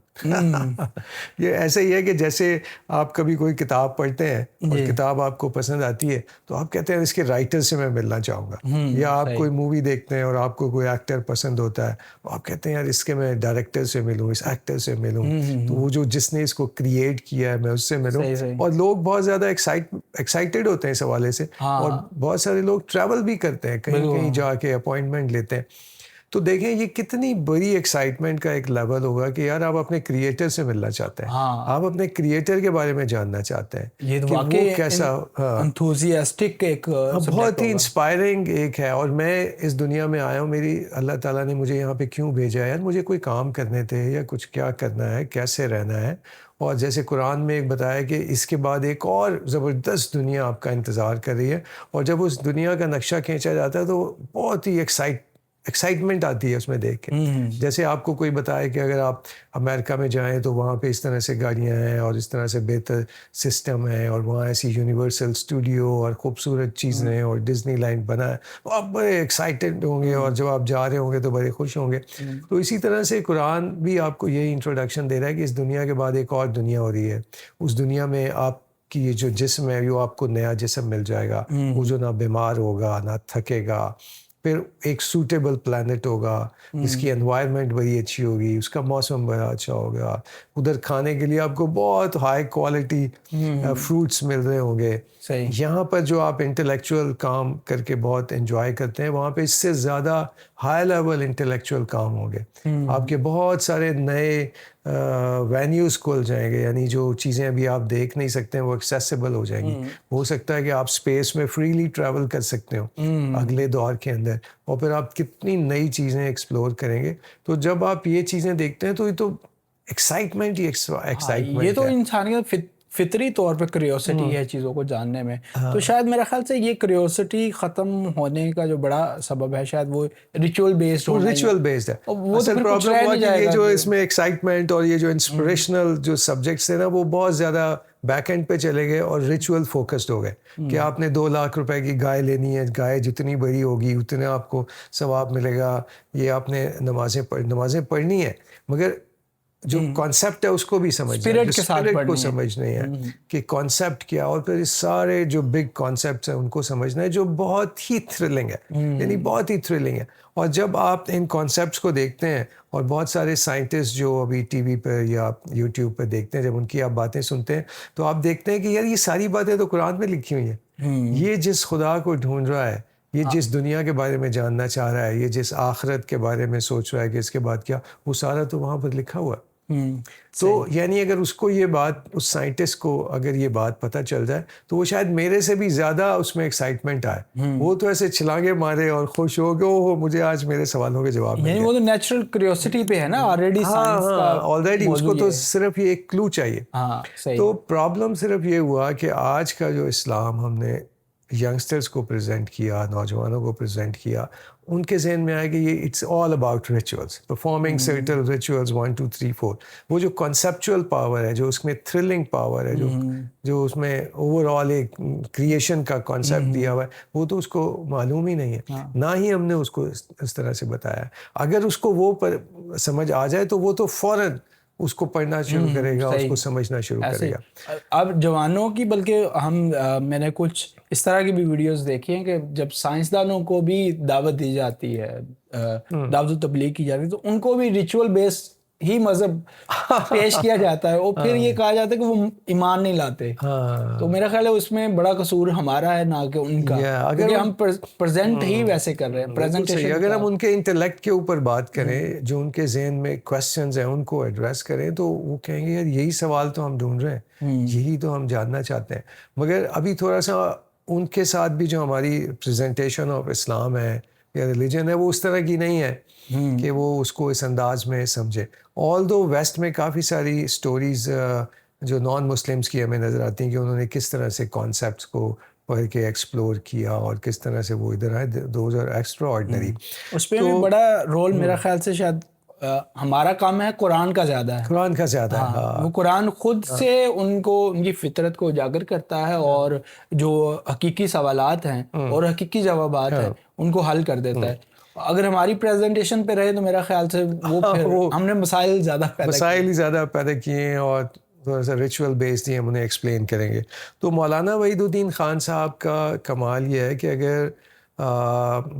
یہ ایسا ہی ہے کہ جیسے آپ کبھی کوئی کتاب پڑھتے ہیں اور کتاب آپ کو پسند آتی ہے تو آپ کہتے ہیں اس کے رائٹر سے میں ملنا چاہوں گا. یا آپ کوئی مووی دیکھتے ہیں اور آپ کو کوئی ایکٹر پسند ہوتا ہے, آپ کہتے ہیں یار اس کے میں ڈائریکٹر سے ملوں, اس ایکٹر سے ملوں, تو وہ جو جس نے اس کو کریٹ کیا ہے میں اس سے ملوں. اور لوگ بہت زیادہ ایکسائٹیڈ ہوتے ہیں اس حوالے سے, اور بہت سارے لوگ ٹریول بھی کرتے ہیں, کہیں جا کے اپوائنٹمنٹ لیتے ہیں. تو دیکھیں یہ کتنی بڑی ایکسائٹمنٹ کا ایک لیول ہوگا کہ یار آپ اپنے کریٹر سے ملنا چاہتے ہیں, آپ اپنے کریٹر کے بارے میں جاننا چاہتے ہیں. یہ کہ وہ کیسا انتھوزیاسٹک ایک بہت ہی انسپائرنگ ایک ہے. اور میں اس دنیا میں آیا ہوں, میری اللہ تعالیٰ نے مجھے یہاں پہ کیوں بھیجا ہے, یار مجھے کوئی کام کرنے تھے یا کچھ کیا کرنا ہے, کیسے رہنا ہے. اور جیسے قرآن میں ایک بتایا کہ اس کے بعد ایک اور زبردست دنیا آپ کا انتظار کر رہی ہے, اور جب اس دنیا کا نقشہ کھینچا جاتا ہے تو بہت ہی ایکسائٹمنٹ آتی ہے اس میں دیکھ کے. جیسے آپ کو کوئی بتائے کہ اگر آپ امریکہ میں جائیں تو وہاں پہ اس طرح سے گاڑیاں ہیں اور اس طرح سے بہتر سسٹم ہے, اور وہاں ایسی یونیورسل اسٹوڈیو اور خوبصورت چیزیں اور ڈزنی لینڈ بنا ہے, تو آپ بڑے ایکسائٹیڈ ہوں گے, اور جب آپ جا رہے ہوں گے تو بڑے خوش ہوں گے. تو اسی طرح سے قرآن بھی آپ کو یہی انٹروڈکشن دے رہا ہے کہ اس دنیا کے بعد ایک اور دنیا ہو رہی ہے. اس دنیا میں آپ کی یہ جو جسم ہے وہ آپ کو نیا جسم مل جائے گا, وہ جو نہ بیمار ہوگا نہ تھکے گا. پھر ایک سوٹیبل پلانٹ ہوگا, اس کی انوائرمنٹ بڑی اچھی ہوگی, اس کا موسم بڑا اچھا ہوگا, ادھر کھانے کے لیے آپ کو بہت ہائی کوالٹی فروٹس مل رہے ہوں گے. یہاں پر جو آپ انٹلیکچوئل کام کر کے بہت انجوائے کرتے ہیں, وہاں پہ اس سے زیادہ ہائی لیول انٹلیکچوئل کام ہوں گے. آپ کے بہت سارے نئے وینیوز کھل جائیں گے, یعنی جو چیزیں ابھی آپ دیکھ نہیں سکتے ہیں وہ ایکسیسیبل ہو جائیں گی. ہو سکتا ہے کہ آپ اسپیس میں فریلی ٹریول کر سکتے ہو اگلے دور کے اندر, اور پھر آپ کتنی نئی چیزیں ایکسپلور کریں گے. تو جب آپ یہ چیزیں دیکھتے ہیں تو یہ تو ایکسائٹمنٹ ہی ایکسائٹمنٹ. یہ تو انسانیت فطری طور پہ کریوسٹی ہے چیزوں کو جاننے میں. تو شاید میرے خیال سے یہ کریوسٹی ختم ہونے کا جو بڑا سبب ہے شاید وہ ریچول بیسڈ ہونا. ریچول بیسڈ ہے. اصل پرابلم ہوا کہ یہ جو اس میں ایکسائٹمنٹ اور یہ جو انسپریشنل جو سبجیکٹس ہیں نا وہ بہت زیادہ بیک اینڈ پہ چلے گئے اور ریچول فوکسڈ ہو گئے کہ آپ نے 2 لاکھ روپے کی گائے لینی ہے, گائے جتنی بڑی ہوگی اتنا آپ کو ثواب ملے گا, یہ آپ نے نمازیں پڑھنی ہے, مگر جو کانسیپٹ ہے اس کو بھی سمجھنا ہے, اسپرٹ کو سمجھنا ہے کہ کانسیپٹ کیا, اور پھر سارے جو بگ کانسیپٹس ہیں ان کو سمجھنا ہے جو بہت ہی تھرلنگ ہے, یعنی بہت ہی تھرلنگ ہے. اور جب آپ ان کانسیپٹس کو دیکھتے ہیں, اور بہت سارے سائنٹسٹ جو ابھی ٹی وی پہ یا یوٹیوب پہ دیکھتے ہیں, جب ان کی آپ باتیں سنتے ہیں تو آپ دیکھتے ہیں کہ یار یہ ساری باتیں تو قرآن میں لکھی ہوئی ہیں. یہ جس خدا کو ڈھونڈ رہا ہے, یہ جس دنیا کے بارے میں جاننا چاہ رہا ہے, یہ جس آخرت کے بارے میں سوچ رہا ہے کہ اس کے بعد کیا, وہ سارا تو وہاں پر لکھا ہوا ہے. تو یعنی اگر اس کو یہ بات, اس سائنٹسٹ کو اگر یہ بات پتہ چل جائے تو وہ شاید میرے سے بھی زیادہ اس میں ایکسائٹمنٹ آئے. وہ تو ایسے چھلانگے مارے اور خوش ہو گئے, اوہ مجھے آج میرے سوالوں کے جواب مل گئے. وہ تو نیچرل کریوسٹی پہ ہے نا آلریڈی. آلریڈی اس کو تو صرف یہ ایک کلو چاہیے. تو پرابلم صرف یہ ہوا کہ آج کا جو اسلام ہم نے ینگسٹرز کو پریزنٹ کیا, نوجوانوں کو پریزنٹ کیا, ان کے ذہن میں آئے کہ یہ it's all about rituals, performing certain rituals 1 2 3 4. وہ جو کنسیپچول پاور ہے, جو اس میں تھرلنگ پاور ہے, جو اس میں اوور آل ایک کریشن کا کانسیپٹ دیا ہوا ہے, وہ تو اس کو معلوم ہی نہیں ہے, نہ ہی ہم نے اس کو اس طرح سے بتایا. اگر اس کو وہ سمجھ آ جائے تو وہ تو فوراً اس کو پڑھنا شروع کرے گا, اس کو سمجھنا شروع کرے گا. اب جوانوں کی, بلکہ میں نے کچھ اس طرح کی بھی ویڈیوز دیکھی ہیں کہ جب سائنسدانوں کو بھی دعوت دی جاتی ہے, دعوت و تبلیغ کی جاتی ہے, تو ان کو بھی ریچول بیس ہی مذہب پیش کیا جاتا ہے, اور پھر یہ کہا جاتا ہے کہ وہ ایمان نہیں لاتے. تو میرا خیال ہے اس میں بڑا قصور ہمارا ہے, نہ کہ ان کا, کیونکہ ہم پریزنٹ ہی ویسے کر رہے ہیں, پریزنٹیشن. اگر ہم ان کے انٹلیکٹ کے اوپر بات کریں, جو ان کے ذہن میں کویسچنز ہیں ان کو ایڈریس کریں, تو وہ کہیں گے یار یہی سوال تو ہم ڈھونڈ رہے ہیں, یہی تو ہم جاننا چاہتے ہیں. مگر ابھی تھوڑا سا ان کے ساتھ بھی جو ہماری پریزنٹیشن آف اسلام ہے یا ریلیجن ہے, وہ اس طرح کی نہیں ہے کہ وہ اس کو اس انداز میں سمجھے. آل دو ویسٹ میں کافی ساری اسٹوریز جو نان مسلمس کی ہمیں نظر آتی ہیں کہ انہوں نے کس طرح سے کانسیپٹس کو پڑھ کے ایکسپلور کیا اور کس طرح سے وہ ادھر آئے, دوز آر ایکسٹرا آرڈنری. اس پہ بھی بڑا رول میرا خیال سے شاید ہمارا کام ہے قرآن کا زیادہ ہے, قرآن کا زیادہ ہے. وہ قرآن خود سے ان کو ان کی فطرت کو اجاگر کرتا ہے, اور جو حقیقی سوالات ہیں اور حقیقی جوابات ہیں ان کو حل کر دیتا ہے. اگر ہماری پریزنٹیشن پہ رہے تو میرا خیال سے وہ ہم نے مسائل ہی زیادہ پیدا کیے ہیں, اور تھوڑا سا ریچول بیسڈ ہی ہم انہیں ایکسپلین کریں گے. تو مولانا وحید الدین خان صاحب کا کمال یہ ہے کہ اگر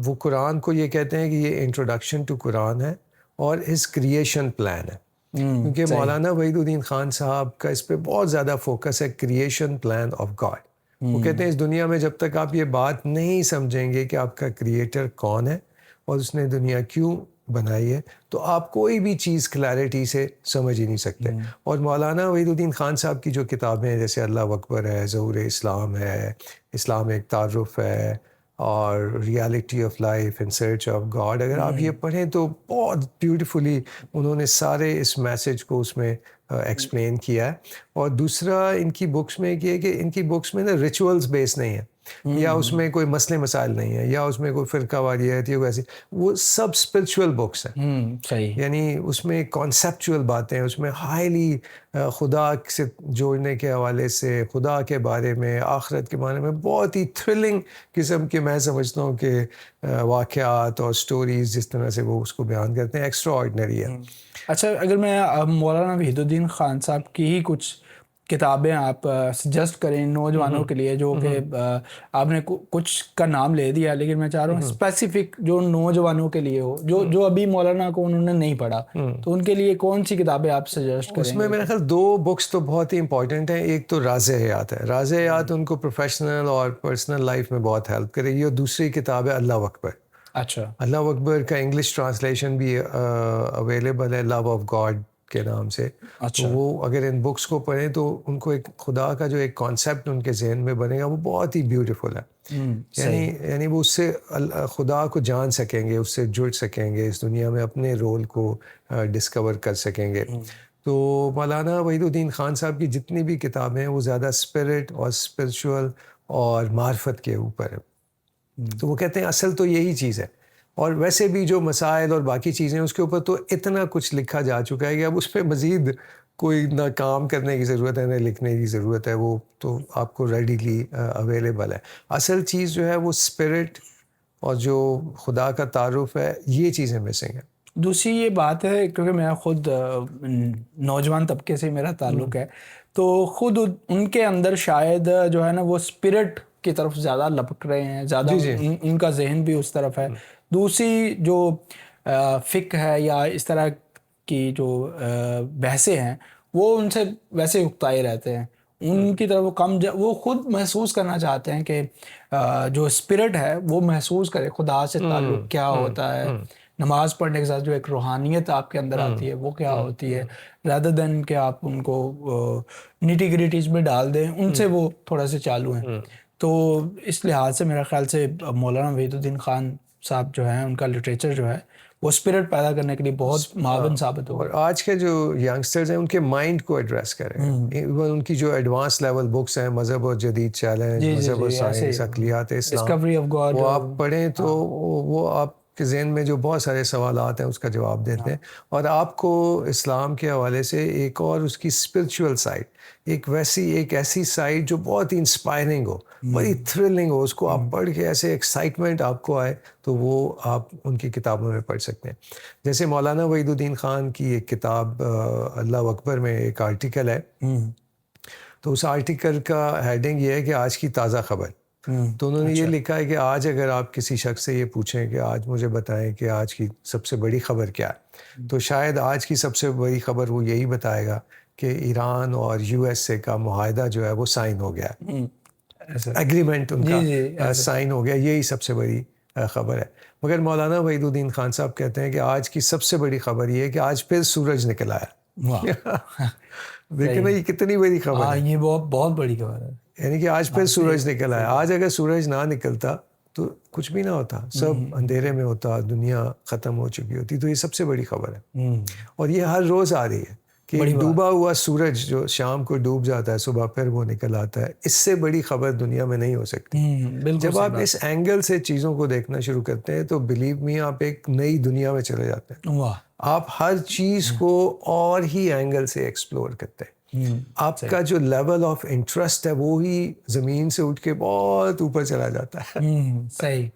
وہ قرآن کو یہ کہتے ہیں کہ یہ انٹروڈکشن ٹو قرآن ہے اور ہز کریشن پلان ہے, کیونکہ مولانا وحید الدین خان صاحب کا اس پہ بہت زیادہ فوکس ہے, کریشن پلان آف گاڈ. وہ کہتے ہیں اس دنیا میں جب تک آپ یہ بات نہیں سمجھیں گے کہ آپ کا کریٹر کون ہے اور اس نے دنیا کیوں بنائی ہے, تو آپ کوئی بھی چیز کلیئرٹی سے سمجھ ہی نہیں سکتے. اور مولانا وحید الدین خان صاحب کی جو کتابیں ہیں, جیسے اللہ اکبر ہے, ظہور اسلام ہے, اسلام ایک تعارف ہے, اور reality of life in search of God, اگر آپ یہ پڑھیں تو بہت بیوٹیفلی انہوں نے سارے اس میسج کو اس میں ایکسپلین کیا ہے. اور دوسرا ان کی بکس میں یہ ہے کہ ان کی بکس میں نا ریچولز بیس نہیں ہے, یا اس میں کوئی مسئلے مسائل نہیں ہے, یا اس میں کوئی فرقہ واریت یا کوئی ایسی, وہ سب اسپرچول بکس ہیں. یعنی اس میں کانسیپچول باتیں, اس میں ہائیلی خدا سے جوڑنے کے حوالے سے, خدا کے بارے میں, آخرت کے بارے میں بہت ہی تھرلنگ قسم کے میں سمجھتا ہوں کہ واقعات اور سٹوریز جس طرح سے وہ اس کو بیان کرتے ہیں, ایکسٹرا آرڈنری ہے. اچھا, اگر میں مولانا وحید الدین خان صاحب کی ہی کچھ کتابیں آپ سجیسٹ کریں نوجوانوں کے لیے, جو کہ آپ نے کچھ کا نام لے دیا, لیکن میں چاہ رہا ہوں اسپیسیفک جو نوجوانوں کے لیے ہو, جو ابھی مولانا کو انہوں نے نہیں پڑھا, تو ان کے لیے کون سی کتابیں آپ سجیسٹ کریں؟ اس میں میرے خیال 2 بکس تو بہت ہی امپورٹنٹ ہیں. ایک تو راز حیات ہے, راز حیات ان کو پروفیشنل اور پرسنل لائف میں بہت ہیلپ کرے گی. اور دوسری کتاب ہے اللہ اکبر. اچھا, اللہ اکبر کا انگلش ٹرانسلیشن بھی اویلیبل ہے, لو آف گاڈ کے نام سے. تو وہ اگر ان بکس کو پڑھیں تو ان کو ایک خدا کا جو ایک کانسیپٹ ان کے ذہن میں بنے گا, وہ بہت ہی بیوٹیفل ہے. یعنی وہ اس سے خدا کو جان سکیں گے, اس سے جڑ سکیں گے, اس دنیا میں اپنے رول کو ڈسکور کر سکیں گے. تو مولانا وحید الدین خان صاحب کی جتنی بھی کتابیں ہیں وہ زیادہ اسپرٹ اور اسپرچول اور معرفت کے اوپر ہے. تو وہ کہتے ہیں اصل تو یہی چیز ہے. اور ویسے بھی جو مسائل اور باقی چیزیں اس کے اوپر تو اتنا کچھ لکھا جا چکا ہے کہ اب اس پہ مزید کوئی نہ کام کرنے کی ضرورت ہے نہ لکھنے کی ضرورت ہے, وہ تو آپ کو ریڈیلی اویلیبل ہے. اصل چیز جو ہے وہ اسپرٹ اور جو خدا کا تعارف ہے, یہ چیزیں مسنگ ہیں. دوسری یہ بات ہے, کیونکہ میں خود نوجوان طبقے سے میرا تعلق ہے, تو خود ان کے اندر شاید جو ہے نا وہ اسپرٹ کی طرف زیادہ لپک رہے ہیں, زیادہ ان کا ذہن بھی اس طرف ہے. دوسری جو فقہ ہے یا اس طرح کی جو بحثیں ہیں وہ ان سے ویسے اکتائے رہتے ہیں, ان کی طرف وہ کم وہ خود محسوس کرنا چاہتے ہیں کہ جو اسپرٹ ہے وہ محسوس کرے خدا سے تعلق کیا ہوتا ہے, نماز پڑھنے کے ساتھ جو ایک روحانیت آپ کے اندر آتی ہے وہ کیا ہوتی ہے, رادر دین کہ آپ ان کو نیٹی گریٹیز میں ڈال دیں, ان سے وہ تھوڑا سے چالو ہیں. تو اس لحاظ سے میرا خیال سے مولانا وحید الدین خان صاحب جو ہیں ان کا لٹریچر جو ہے وہ اسپرٹ پیدا کرنے کے لیے بہت معاون ثابت ہوگا. اور آج کے جو ینگسٹرز ہیں ان کے مائنڈ کو ایڈریس کریں. ایون ان کی جو ایڈوانس لیول بکس ہیں مذہب اور جدید چیلنج, مذہب اور سائنس, اقلیات اسلام, ڈسکوری آف گاڈ, وہ آپ پڑھیں تو وہ آپ کے ذہن میں جو بہت سارے سوالات ہیں اس کا جواب دیتے ہیں. اور آپ کو اسلام کے حوالے سے ایک اور اس کی اسپرچول سائڈ, ایک ایسی سائڈ جو بہت ہی انسپائرنگ ہو, بڑی تھرلنگ ہو, اس کو آپ پڑھ کے ایسے ایکسائٹمنٹ آپ کو آئے, تو وہ آپ ان کی کتابوں میں پڑھ سکتے ہیں. جیسے مولانا وحید الدین خان کی ایک کتاب اللہ اکبر میں ایک آرٹیکل ہے, تو اس آرٹیکل کا ہیڈنگ یہ ہے کہ آج کی تازہ خبر. تو انہوں نے یہ لکھا ہے کہ آج اگر آپ کسی شخص سے یہ پوچھیں کہ آج مجھے بتائیں کہ آج کی سب سے بڑی خبر کیا ہے, تو شاید آج کی سب سے بڑی خبر وہ یہی بتائے گا کہ ایران اور USA کا معاہدہ جو ہے وہ سائن ہو گیا ہے, ایگریمنٹ ان کا سائن ہو گیا, یہی سب سے بڑی خبر ہے. مگر مولانا وحید الدین خان صاحب کہتے ہیں کہ آج کی سب سے بڑی خبر یہ ہے کہ آج پھر سورج نکل آیا. دیکھیں نا یہ کتنی بڑی خبر ہے, یہ بہت بڑی خبر ہے. یعنی کہ آج پھر سورج نکل آیا. آج اگر سورج نہ نکلتا تو کچھ بھی نہ ہوتا, سب اندھیرے میں ہوتا, دنیا ختم ہو چکی ہوتی. تو یہ سب سے بڑی خبر ہے, اور یہ ہر روز آ رہی ہے کہ ڈوبا ہوا سورج جو شام کو ڈوب جاتا ہے, صبح پھر وہ نکل آتا ہے. اس سے بڑی خبر دنیا میں نہیں ہو سکتی. جب آپ اس اینگل سے چیزوں کو دیکھنا شروع کرتے ہیں تو بلیو می آپ ایک نئی دنیا میں چلے جاتے ہیں. آپ ہر چیز کو اور ہی اینگل سے ایکسپلور کرتے ہیں. آپ کا جو لیول آف انٹرسٹ ہے وہی زمین سے اٹھ کے بہت اوپر چلا جاتا ہے. صحیح.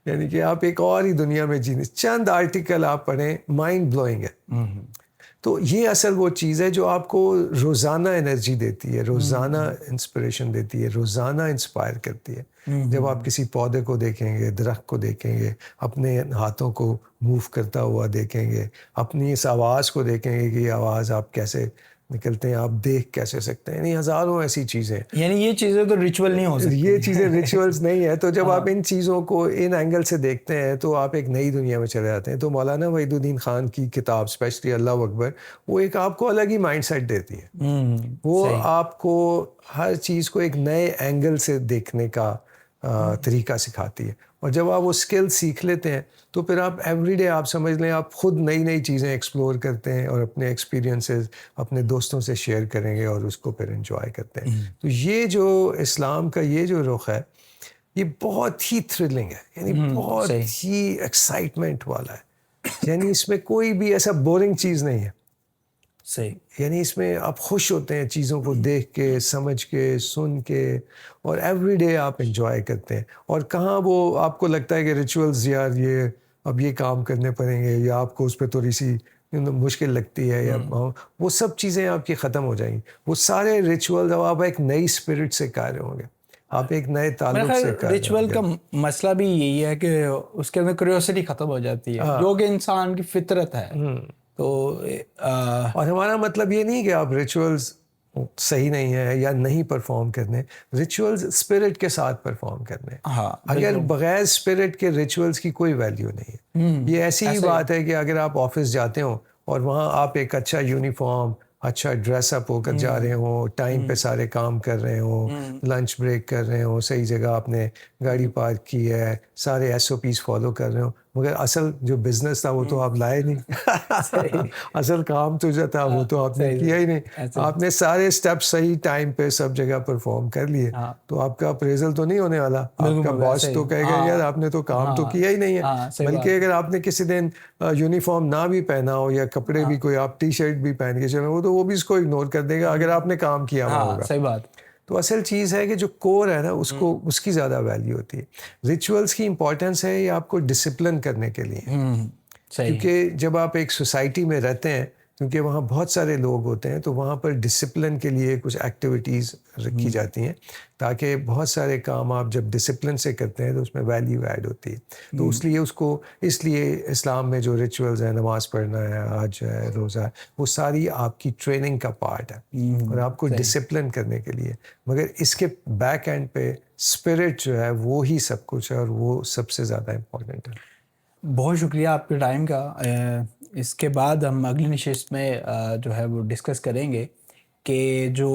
یعنی کہ آپ ایک اور ہی دنیا میں جینے. چند آرٹیکل آپ پڑھیں, مائنڈ بلوئنگ ہے. تو یہ اصل وہ چیز ہے جو آپ کو روزانہ انرجی دیتی ہے, روزانہ انسپریشن دیتی ہے, روزانہ انسپائر کرتی ہے. جب آپ کسی پودے کو دیکھیں گے, درخت کو دیکھیں گے, اپنے ہاتھوں کو موو کرتا ہوا دیکھیں گے, اپنی اس آواز کو دیکھیں گے کہ یہ آواز آپ کیسے نکلتے ہیں, آپ دیکھ کیسے سکتے ہیں. یعنی ہزاروں ایسی چیزیں, یعنی یہ چیزیں تو ریچول نہیں ہو سکتی, یہ چیزیں ریچولز نہیں ہے. تو جب آپ ان چیزوں کو ان اینگل سے دیکھتے ہیں تو آپ ایک نئی دنیا میں چلے جاتے ہیں. تو مولانا وحید الدین خان کی کتاب اسپیشلی اللہ اکبر, وہ ایک آپ کو الگ ہی مائنڈ سیٹ دیتی ہے. وہ آپ کو ہر چیز کو ایک نئے اینگل سے دیکھنے کا طریقہ سکھاتی ہے. اور جب آپ وہ اسکل سیکھ لیتے ہیں تو پھر آپ ایوری ڈے آپ سمجھ لیں آپ خود نئی چیزیں ایکسپلور کرتے ہیں اور اپنے ایکسپیرینسز اپنے دوستوں سے شیئر کریں گے اور اس کو پھر انجوائے کرتے ہیں. تو یہ جو اسلام کا یہ جو رخ ہے یہ بہت ہی تھرلنگ ہے, یعنی بہت ہی ایکسائٹمنٹ والا ہے. یعنی اس میں کوئی بھی ایسا بورنگ چیز نہیں ہے. صحیح. یعنی اس میں آپ خوش ہوتے ہیں چیزوں کو دیکھ کے, سمجھ کے, سن کے, اور ایوری ڈے آپ انجوائے کرتے ہیں. اور کہاں وہ آپ کو لگتا ہے کہ ریچولز یار یہ اب یہ کام کرنے پڑیں گے, یا آپ کو اس پہ تھوڑی سی مشکل لگتی ہے, یا وہ سب چیزیں آپ کی ختم ہو جائیں گی. وہ سارے ریچولز اب آپ ایک نئی اسپرٹ سے کر رہے ہوں گے, آپ ایک نئے تعلق سے کر رہے ہوں گے. ریچول کا مسئلہ بھی یہی ہے کہ اس کے اندر کیوریوسٹی ختم ہو جاتی ہے, جو کہ انسان کی فطرت ہے. تو اور ہمارا مطلب یہ نہیں کہ آپ ریچولز صحیح نہیں ہے یا نہیں پرفارم کرنے, ریچولز اسپرٹ کے ساتھ پرفارم کرنے. اگر بغیر اسپرٹ کے ریچولز کی کوئی ویلیو نہیں ہے. یہ ایسی ہی بات ہے کہ اگر آپ آفس جاتے ہو اور وہاں آپ ایک اچھا یونیفارم, اچھا ڈریس اپ ہو کر جا رہے ہوں, ٹائم پہ سارے کام کر رہے ہوں, لنچ بریک کر رہے ہوں, صحیح جگہ آپ نے گاڑی پارک کی ہے, سارے SOPs فالو کر رہے ہوں, مگر اصل جو بزنس تھا وہ تو آپ لائے نہیں. اصل کام تو جو تھا وہ تو آپ نے کیا ہی نہیں. آپ نے سارے اسٹیپ صحیح ٹائم پہ سب جگہ پرفارم کر لیے, تو آپ کا اپریزل تو نہیں ہونے والا. آپ کا باس تو کہے گا یار آپ نے تو کام تو کیا ہی نہیں ہے. بلکہ اگر آپ نے کسی دن یونیفارم نہ بھی پہنا ہو یا کپڑے بھی کوئی آپ ٹی شرٹ بھی پہن کے چلے, وہ بھی اس کو اگنور کر دے گا اگر آپ نے کام کیا ہوا ہوگا. صحیح بات. تو اصل چیز ہے کہ جو کور ہے نا اس کی زیادہ ویلیو ہوتی ہے. ریچولز کی امپورٹنس ہے یہ آپ کو ڈسپلن کرنے کے لیے, کیونکہ جب آپ ایک سوسائٹی میں رہتے ہیں, کیونکہ وہاں بہت سارے لوگ ہوتے ہیں, تو وہاں پر ڈسپلن کے لیے کچھ ایکٹیویٹیز رکھی جاتی ہیں تاکہ بہت سارے کام آپ جب ڈسپلن سے کرتے ہیں تو اس میں ویلیو ایڈ ہوتی ہے. تو اس لیے اسلام میں جو ریچولز ہیں, نماز پڑھنا ہے, حج ہے, روزہ ہے, وہ ساری آپ کی ٹریننگ کا پارٹ ہے اور آپ کو ڈسپلن کرنے کے لیے. مگر اس کے بیک اینڈ پہ اسپرٹ جو ہے وہ ہی سب کچھ ہے, اور وہ سب سے زیادہ امپورٹنٹ ہے. بہت شکریہ آپ کے ٹائم کا. اس کے بعد ہم اگلی نشست میں جو ہے وہ ڈسکس کریں گے کہ جو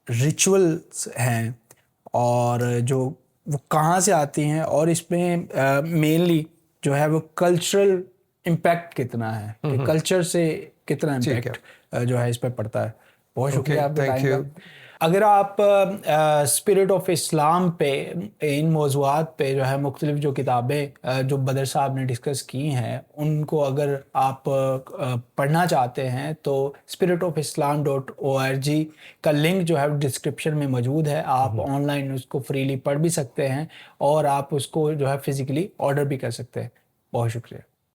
ریچولز ہیں اور جو وہ کہاں سے آتی ہیں, اور اس میں مینلی جو ہے وہ کلچرل امپیکٹ کتنا ہے کہ کلچر سے کتنا امپیکٹ جو ہے اس پہ پڑتا ہے. بہت شکریہ آپ کے ٹائم کا. اگر آپ اسپرٹ آف اسلام پہ ان موضوعات پہ جو ہے مختلف جو کتابیں جو بدر صاحب نے ڈسکس کی ہیں ان کو اگر آپ پڑھنا چاہتے ہیں تو spiritofislam.org کا لنک جو ہے ڈسکرپشن میں موجود ہے. آپ آن لائن اس کو فریلی پڑھ بھی سکتے ہیں اور آپ اس کو جو ہے فزیکلی آرڈر بھی کر سکتے ہیں. بہت شکریہ.